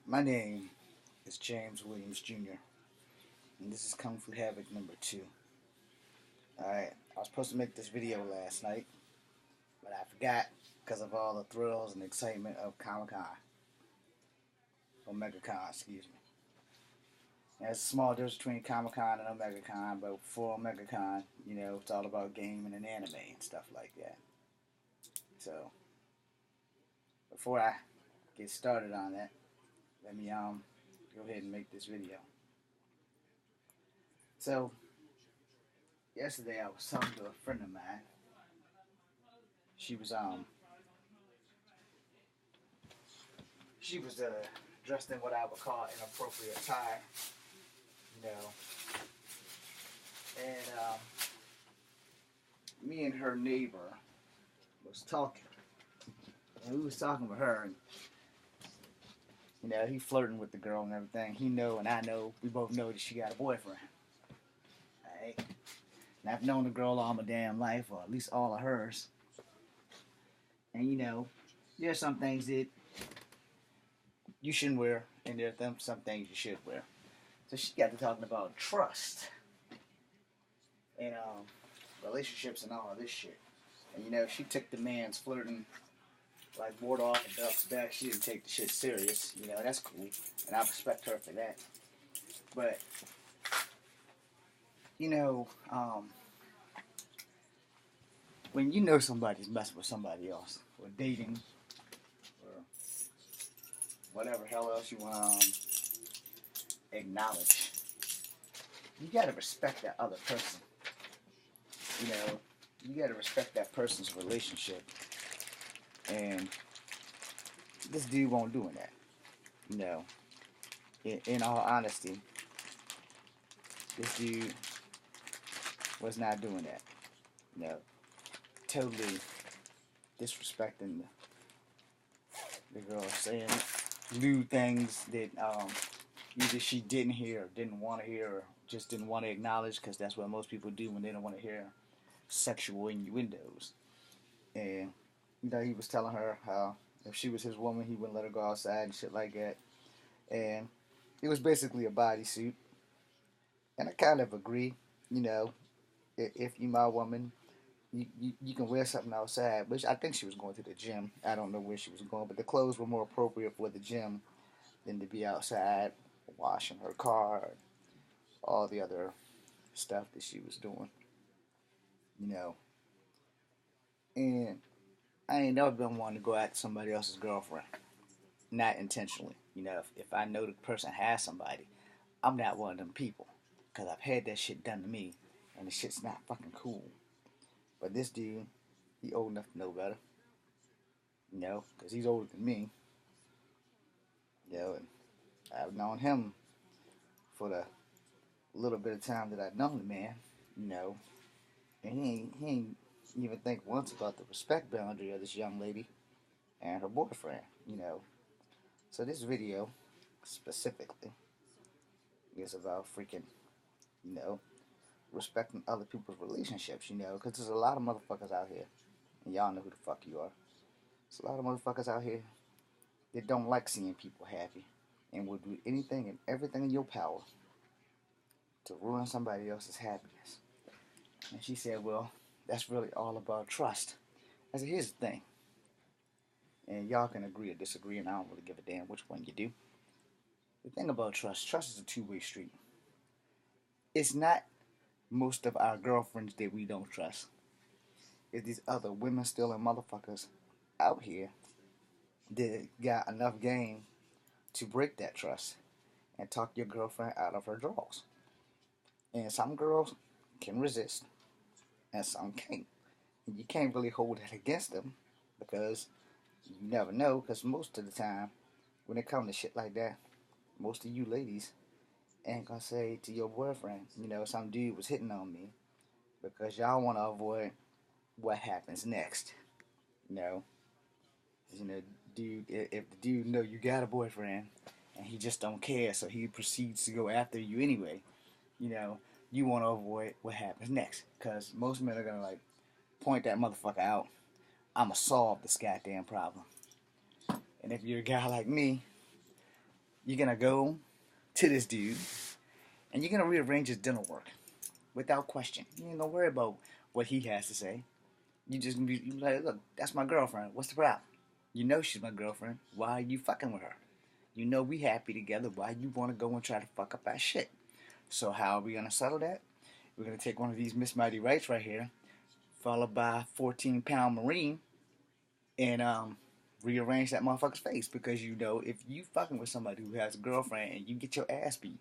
My name is James Williams Jr., and this is Kung Fu Havoc #2. Alright, I was supposed to make this video last night, but I forgot because of all the thrills and excitement of Comic Con, or MegaCon, excuse me. There's a small difference between Comic Con and Omega Con, but for Omega Con, it's all about gaming and anime and stuff like that. So, before I get started on that, let me go ahead and make this video. So, yesterday I was talking to a friend of mine. She was dressed in what I would call inappropriate attire, and me and her neighbor was talking, and we was talking with her, and he flirting with the girl and everything. He know and I know, we both know that she got a boyfriend. Alright? And I've known the girl all my damn life, or at least all of hers. And there's some things that you shouldn't wear, and there are some things you should wear. So she got to talking about trust and relationships and all of this shit. And she took the man's flirting like board off and ducks back. She didn't take the shit serious. That's cool, and I respect her for that. But when somebody's messing with somebody else, or dating, or whatever hell else you want to acknowledge, you gotta respect that other person. You gotta respect that person's relationship. And this dude won't do that. In all honesty, this dude was not doing that. Totally disrespecting the girl, saying lewd things that either she didn't hear, or didn't want to hear, or just didn't want to acknowledge, because that's what most people do when they don't want to hear sexual innuendos. And he was telling her how if she was his woman, he wouldn't let her go outside and shit like that. And it was basically a bodysuit. And I kind of agree. If you my woman, you can wear something outside. Which I think she was going to the gym. I don't know where she was going, but the clothes were more appropriate for the gym than to be outside washing her car, all the other stuff that she was doing. And I ain't never been one to go after somebody else's girlfriend, not intentionally. If I know the person has somebody, I'm not one of them people, because I've had that shit done to me, and the shit's not fucking cool. But this dude, he old enough to know better, because he's older than me, and I've known him for the little bit of time that I've known the man, and he ain't even think once about the respect boundary of this young lady and her boyfriend, So this video, specifically, is about freaking, respecting other people's relationships, because there's a lot of motherfuckers out here, and y'all know who the fuck you are. There's a lot of motherfuckers out here that don't like seeing people happy, and will do anything and everything in your power to ruin somebody else's happiness. And she said, well, that's really all about trust. I said, here's the thing, and y'all can agree or disagree, and I don't really give a damn which one you do. The thing about trust is a two-way street. It's not most of our girlfriends that we don't trust. It's these other women stealing motherfuckers out here that got enough game to break that trust and talk your girlfriend out of her drawers. And some girls can resist, and some can't. And you can't really hold it against them, because you never know, because most of the time, when it comes to shit like that, most of you ladies ain't gonna say to your boyfriend, some dude was hitting on me, because y'all want to avoid what happens next. Dude, if the dude know you got a boyfriend and he just don't care, so he proceeds to go after you anyway, you want to avoid what happens next, because most men are gonna point that motherfucker out. I'ma solve this goddamn problem. And if you're a guy like me, You're gonna go to this dude and you're gonna rearrange his dental work without question. You ain't gonna worry about what he has to say. You just gonna be like, look, that's my girlfriend. What's the problem? You know she's my girlfriend. Why are you fucking with her? You know we happy together. Why you want to go and try to fuck up our shit? So how are we gonna settle that? We're gonna take one of these Miss Mighty Rights right here, followed by a 14-pound Marine, and rearrange that motherfucker's face because you know if you fucking with somebody who has a girlfriend and you get your ass beat,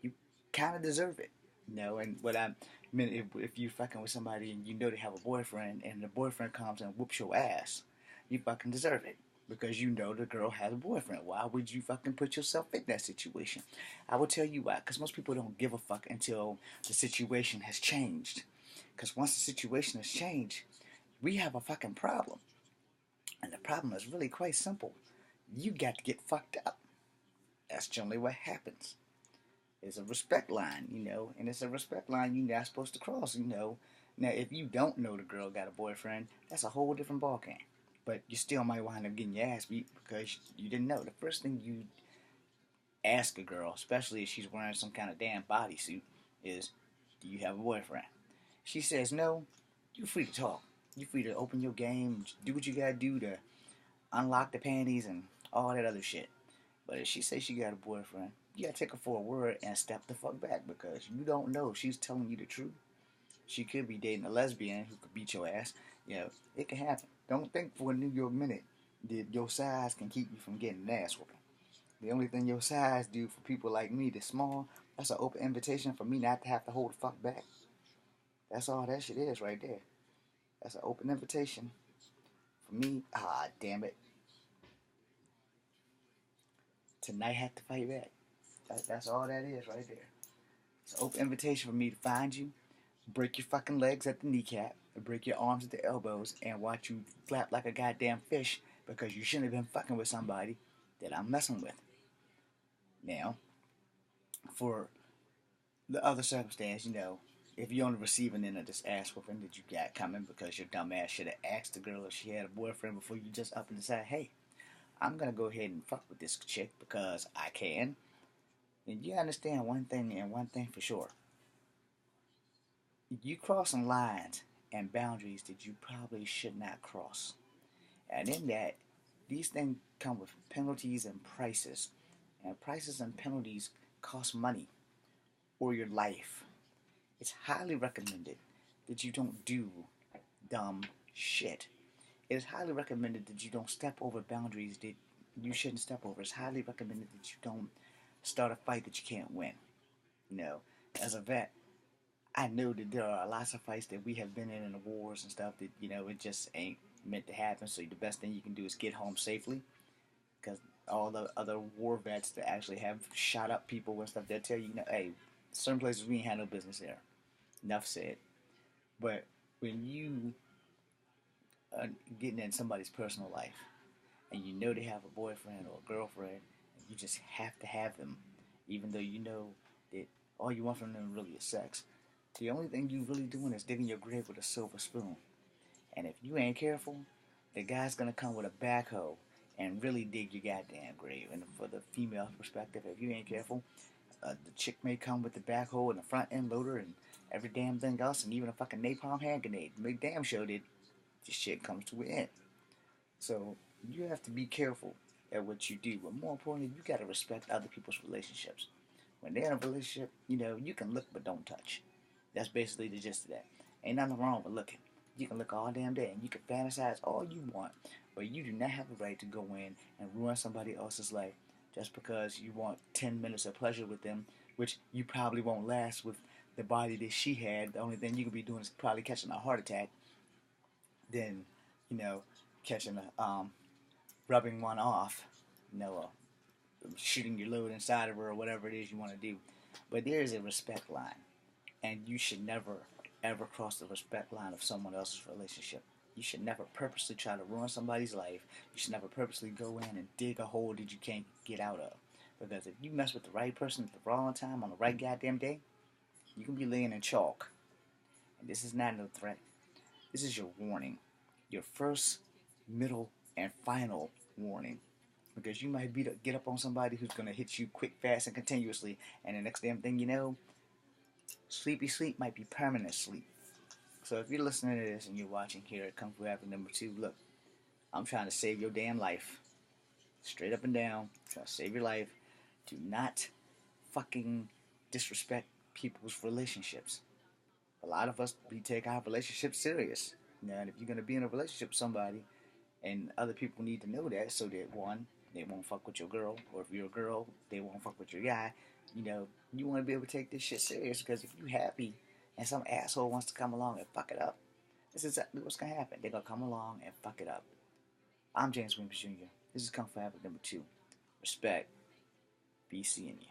you kind of deserve it. You know, and what I mean, if you fucking with somebody and you know they have a boyfriend and the boyfriend comes and whoops your ass, you fucking deserve it because you know the girl has a boyfriend. Why would you fucking put yourself in that situation? I will tell you why. Because most people don't give a fuck until the situation has changed. Because once the situation has changed, we have a fucking problem. And the problem is really quite simple. You got to get fucked up. That's generally what happens. It's a respect line, you know, and it's a respect line you're not supposed to cross, you know. Now, if you don't know the girl got a boyfriend, that's a whole different ballgame. But you still might wind up getting your ass beat because you didn't know. The first thing you ask a girl, especially if she's wearing some kind of damn bodysuit, is, do you have a boyfriend? She says no, you're free to talk. You're free to open your game, do what you gotta do to unlock the panties and all that other shit. But if she says she got a boyfriend, you gotta take her for a word and step the fuck back because you don't know if she's telling you the truth. She could be dating a lesbian who could beat your ass. You know, it can happen. Don't think for a New York minute that your size can keep you from getting an ass whooping. The only thing your size do for people like me that's small, that's an open invitation for me not to have to hold the fuck back. That's all that shit is right there. That's an open invitation for me. Ah, damn it. Tonight have to fight back. That's all that is right there. It's an open invitation for me to find you, break your fucking legs at the kneecap, break your arms at the elbows, and watch you flap like a goddamn fish because you shouldn't have been fucking with somebody that I'm messing with. Now, for the other circumstance, you know, if you're on the receiving end of this ass whooping that you got coming because your dumb ass should have asked the girl if she had a boyfriend before you just up and decide, hey, I'm gonna go ahead and fuck with this chick because I can. And you understand one thing and one thing for sure. You crossing lines and boundaries that you probably should not cross. And in that, these things come with penalties and prices. And prices and penalties cost money or your life. It's highly recommended that you don't do dumb shit. It is highly recommended that you don't step over boundaries that you shouldn't step over. It's highly recommended that you don't start a fight that you can't win. You know, as a vet, I know that there are lots of fights that we have been in the wars and stuff that, you know, it just ain't meant to happen. So the best thing you can do is get home safely. Because all the other war vets that actually have shot up people and stuff, they'll tell you, you know, hey, certain places we ain't had no business there. Enough said. But when you are getting in somebody's personal life and you know they have a boyfriend or a girlfriend, and you just have to have them, even though you know that all you want from them really is sex. The only thing you really doing is digging your grave with a silver spoon. And if you ain't careful, the guy's gonna come with a backhoe and really dig your goddamn grave. And for the female perspective, if you ain't careful, the chick may come with the backhoe and the front end loader and every damn thing else, and even a fucking napalm hand grenade. Make damn sure that this shit comes to an end. So you have to be careful at what you do, but more importantly, you gotta respect other people's relationships. When they're in a relationship, you know, you can look but don't touch. That's basically the gist of that. Ain't nothing wrong with looking. You can look all damn day and you can fantasize all you want, but you do not have the right to go in and ruin somebody else's life just because you want 10 minutes of pleasure with them, which you probably won't last with the body that she had. The only thing you could be doing is probably catching a heart attack, then, you know, catching rubbing one off, you know, shooting your load inside of her or whatever it is you want to do. But there is a respect line. And you should never, ever cross the respect line of someone else's relationship. You should never purposely try to ruin somebody's life. You should never purposely go in and dig a hole that you can't get out of. Because if you mess with the right person at the wrong time on the right goddamn day, you can be laying in chalk. And this is not no threat. This is your warning. Your first, middle, and final warning. Because you might get up on somebody who's gonna hit you quick, fast, and continuously, and the next damn thing you know, sleepy sleep might be permanent sleep. So if you're listening to this and you're watching here at Kung Fu Happy #2, look, I'm trying to save your damn life. Straight up and down, trying to save your life. Do not fucking disrespect people's relationships. A lot of us, we take our relationships serious. Now, and if you're gonna be in a relationship with somebody, and other people need to know that, so that one, they won't fuck with your girl, or if you're a girl, they won't fuck with your guy. You know, you want to be able to take this shit serious, because if you're happy and some asshole wants to come along and fuck it up, this is exactly what's gonna happen. They're gonna come along and fuck it up. I'm James Williams Jr. This is Kung Fu Habit #2. Respect. Be seeing you.